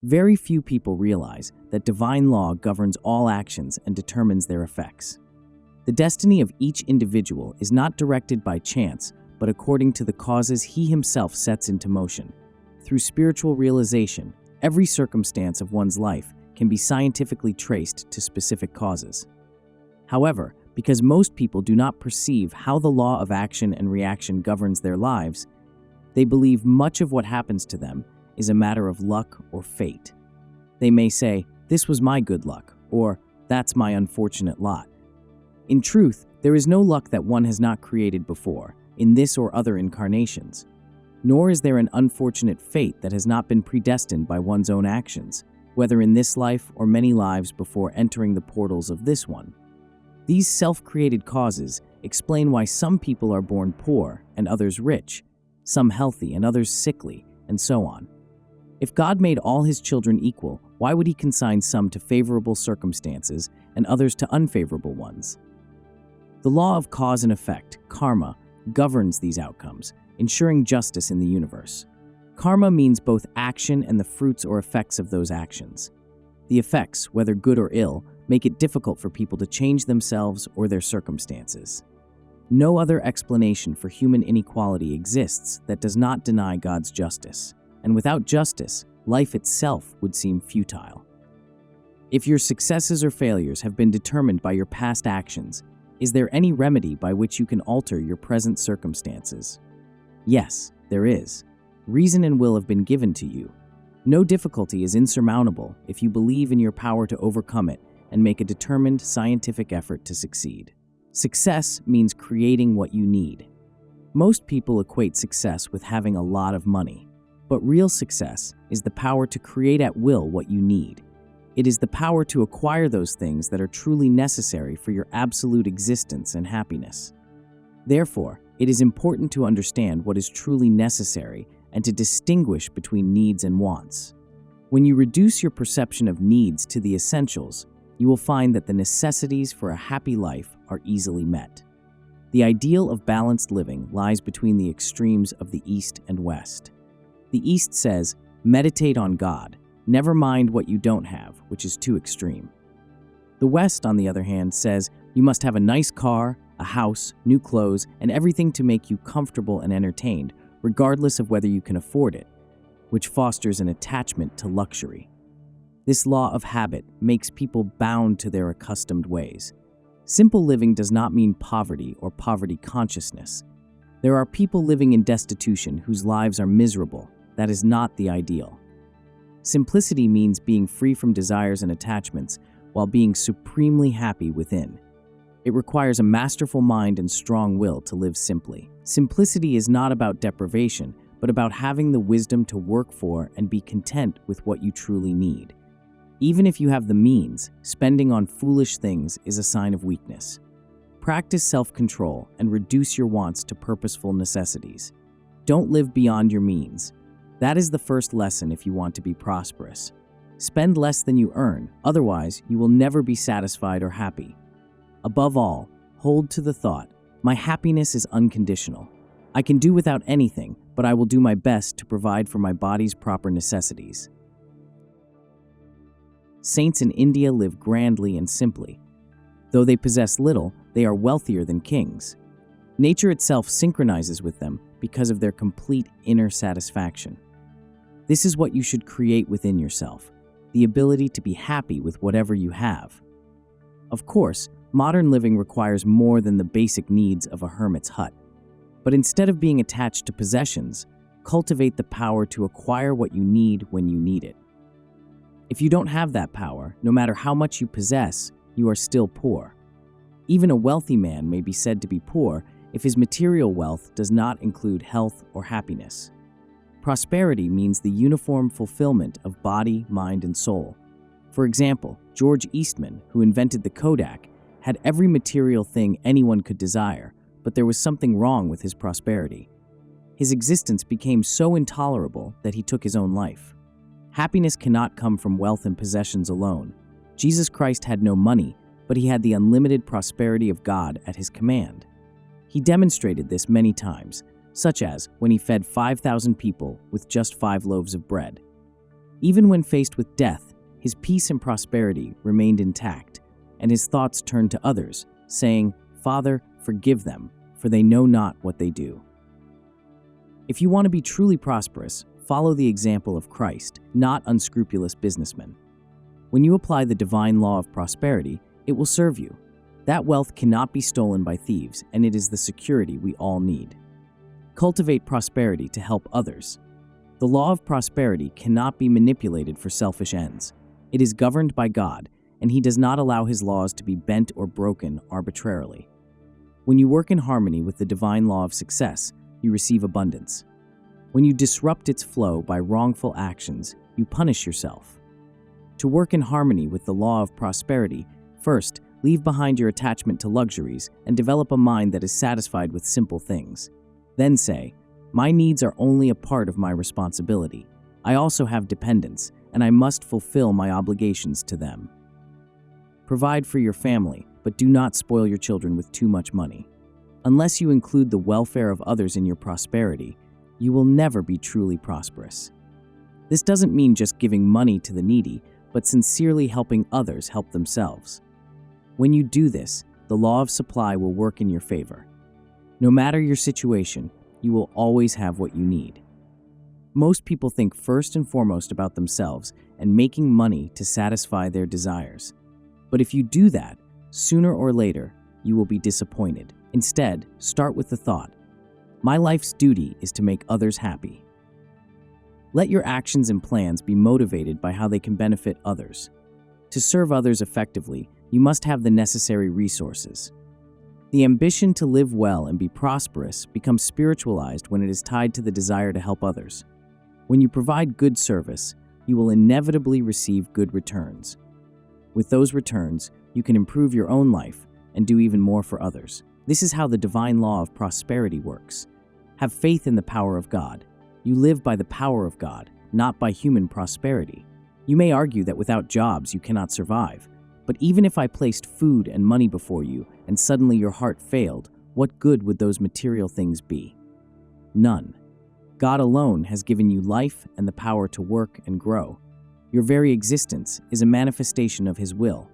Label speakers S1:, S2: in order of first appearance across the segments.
S1: Very few people realize that divine law governs all actions and determines their effects. The destiny of each individual is not directed by chance, but according to the causes he himself sets into motion. Through spiritual realization, every circumstance of one's life can be scientifically traced to specific causes. However, because most people do not perceive how the law of action and reaction governs their lives, they believe much of what happens to them is a matter of luck or fate. They may say, "This was my good luck," or "That's my unfortunate lot." In truth, there is no luck that one has not created before, in this or other incarnations. Nor is there an unfortunate fate that has not been predestined by one's own actions, whether in this life or many lives before entering the portals of this one. These self-created causes explain why some people are born poor and others rich, some healthy and others sickly, and so on. If God made all his children equal, why would he consign some to favorable circumstances and others to unfavorable ones? The law of cause and effect, karma, governs these outcomes, ensuring justice in the universe. Karma means both action and the fruits or effects of those actions. The effects, whether good or ill, make it difficult for people to change themselves or their circumstances. No other explanation for human inequality exists that does not deny God's justice. And without justice, life itself would seem futile. If your successes or failures have been determined by your past actions, is there any remedy by which you can alter your present circumstances? Yes, there is. Reason and will have been given to you. No difficulty is insurmountable if you believe in your power to overcome it and make a determined scientific effort to succeed. Success means creating what you need. Most people equate success with having a lot of money. But real success is the power to create at will what you need. It is the power to acquire those things that are truly necessary for your absolute existence and happiness. Therefore, it is important to understand what is truly necessary and to distinguish between needs and wants. When you reduce your perception of needs to the essentials, you will find that the necessities for a happy life are easily met. The ideal of balanced living lies between the extremes of the East and West. The East says, meditate on God, never mind what you don't have, which is too extreme. The West, on the other hand, says you must have a nice car, a house, new clothes, and everything to make you comfortable and entertained, regardless of whether you can afford it, which fosters an attachment to luxury. This law of habit makes people bound to their accustomed ways. Simple living does not mean poverty or poverty consciousness. There are people living in destitution whose lives are miserable. That is not the ideal. Simplicity means being free from desires and attachments while being supremely happy within. It requires a masterful mind and strong will to live simply. Simplicity is not about deprivation, but about having the wisdom to work for and be content with what you truly need. Even if you have the means, spending on foolish things is a sign of weakness. Practice self-control and reduce your wants to purposeful necessities. Don't live beyond your means. That is the first lesson if you want to be prosperous. Spend less than you earn, otherwise you will never be satisfied or happy. Above all, hold to the thought, my happiness is unconditional. I can do without anything, but I will do my best to provide for my body's proper necessities. Saints in India live grandly and simply. Though they possess little, they are wealthier than kings. Nature itself synchronizes with them because of their complete inner satisfaction. This is what you should create within yourself, the ability to be happy with whatever you have. Of course, modern living requires more than the basic needs of a hermit's hut. But instead of being attached to possessions, cultivate the power to acquire what you need when you need it. If you don't have that power, no matter how much you possess, you are still poor. Even a wealthy man may be said to be poor if his material wealth does not include health or happiness. Prosperity means the uniform fulfillment of body, mind, and soul. For example, George Eastman, who invented the Kodak, had every material thing anyone could desire, but there was something wrong with his prosperity. His existence became so intolerable that he took his own life. Happiness cannot come from wealth and possessions alone. Jesus Christ had no money, but he had the unlimited prosperity of God at his command. He demonstrated this many times, such as when he fed 5,000 people with just 5 loaves of bread. Even when faced with death, his peace and prosperity remained intact, and his thoughts turned to others, saying, "Father, forgive them, for they know not what they do." If you want to be truly prosperous, follow the example of Christ, not unscrupulous businessmen. When you apply the divine law of prosperity, it will serve you. That wealth cannot be stolen by thieves, and it is the security we all need. Cultivate prosperity to help others. The law of prosperity cannot be manipulated for selfish ends. It is governed by God, and He does not allow His laws to be bent or broken arbitrarily. When you work in harmony with the divine law of success, you receive abundance. When you disrupt its flow by wrongful actions, you punish yourself. To work in harmony with the law of prosperity, first, leave behind your attachment to luxuries and develop a mind that is satisfied with simple things. Then say, "My needs are only a part of my responsibility. I also have dependents, and I must fulfill my obligations to them." Provide for your family, but do not spoil your children with too much money. Unless you include the welfare of others in your prosperity, you will never be truly prosperous. This doesn't mean just giving money to the needy, but sincerely helping others help themselves. When you do this, the law of supply will work in your favor. No matter your situation, you will always have what you need. Most people think first and foremost about themselves and making money to satisfy their desires. But if you do that, sooner or later, you will be disappointed. Instead, start with the thought, "My life's duty is to make others happy." Let your actions and plans be motivated by how they can benefit others. To serve others effectively, you must have the necessary resources. The ambition to live well and be prosperous becomes spiritualized when it is tied to the desire to help others. When you provide good service, you will inevitably receive good returns. With those returns, you can improve your own life and do even more for others. This is how the divine law of prosperity works. Have faith in the power of God. You live by the power of God, not by human prosperity. You may argue that without jobs you cannot survive, but even if I placed food and money before you and suddenly your heart failed, what good would those material things be? None. God alone has given you life and the power to work and grow. Your very existence is a manifestation of His will.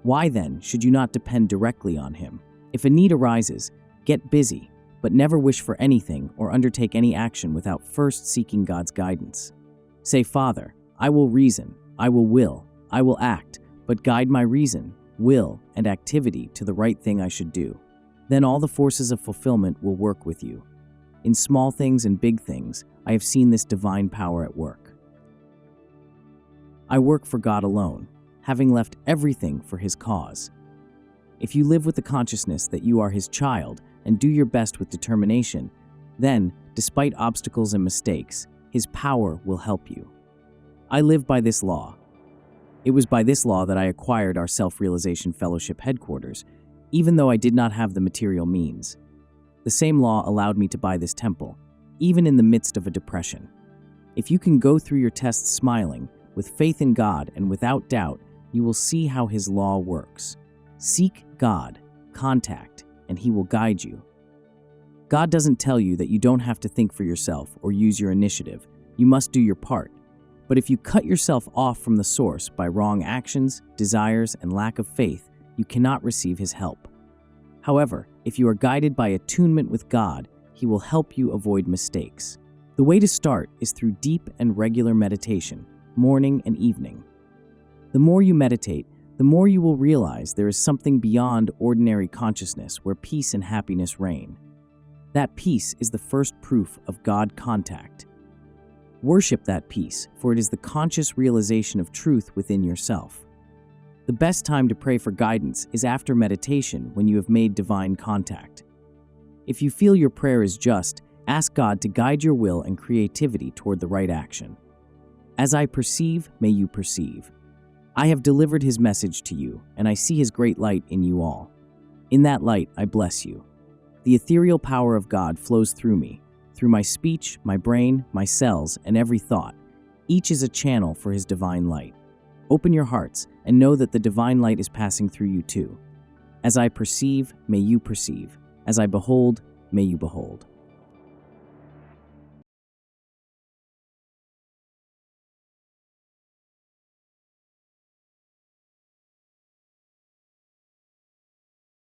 S1: Why then should you not depend directly on Him? If a need arises, get busy, but never wish for anything or undertake any action without first seeking God's guidance. Say, "Father, I will reason, I will act, but guide my reason, will, and activity to the right thing I should do." Then all the forces of fulfillment will work with you. In small things and big things, I have seen this divine power at work. I work for God alone, having left everything for His cause. If you live with the consciousness that you are His child and do your best with determination, then, despite obstacles and mistakes, His power will help you. I live by this law. It was by this law that I acquired our Self-Realization Fellowship headquarters, even though I did not have the material means. The same law allowed me to buy this temple, even in the midst of a depression. If you can go through your tests smiling, with faith in God and without doubt, you will see how His law works. Seek God, contact, and He will guide you. God doesn't tell you that you don't have to think for yourself or use your initiative. You must do your part. But if you cut yourself off from the source by wrong actions, desires, and lack of faith, you cannot receive His help. However, if you are guided by attunement with God, He will help you avoid mistakes. The way to start is through deep and regular meditation, morning and evening. The more you meditate, the more you will realize there is something beyond ordinary consciousness where peace and happiness reign. That peace is the first proof of God contact. Worship that peace, for it is the conscious realization of truth within yourself. The best time to pray for guidance is after meditation when you have made divine contact. If you feel your prayer is just, ask God to guide your will and creativity toward the right action. As I perceive, may you perceive. I have delivered His message to you, and I see His great light in you all. In that light, I bless you. The ethereal power of God flows through me, through my speech, my brain, my cells, and every thought. Each is a channel for His divine light. Open your hearts and know that the divine light is passing through you too. As I perceive, may you perceive. As I behold, may you behold.